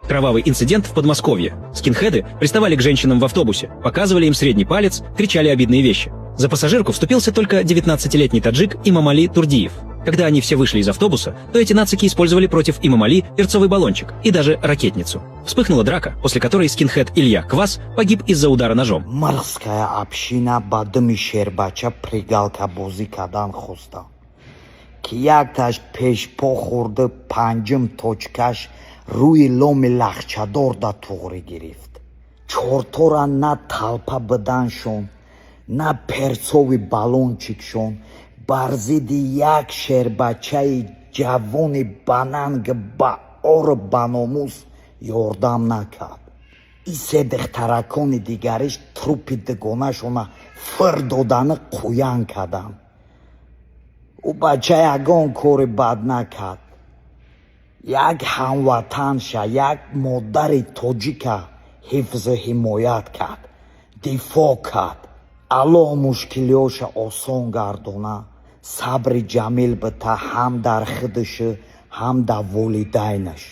Кровавый инцидент в Подмосковье. Скинхеды приставали к женщинам в автобусе, показывали им средний палец, кричали обидные вещи. За пассажирку вступился только 19-летний таджик Имамали Турдиев. Когда они все вышли из автобуса, то эти нацики использовали против Имамали перцовый баллончик и даже ракетницу. Вспыхнула драка, после которой скинхед Илья Квас погиб из-за удара ножом. Морская община бадми шербача пригалка бози кадан хоста. Киякташ пеш похурды панджим точкаш руи ломи лахчадор да тугри гирифт. Чортора на талпа бданшон, на перцовый баллончикшон, барзиди як шербачаи ҷавони бананг ба ор баномус ёрдам накард. Исе духтаракони дигариш трупи дугонашона фир додани қӯян карданд. ӯ бача ягон кори бад накард. Як ҳамватанша, як модари тоҷика ҳифзу ҳимоят кард, дифоъ кард. Аллоҳ мушкилиёша осон гардона, сабри ҷамил бита ҳам дар худаш, ҳам дар волидайнаш.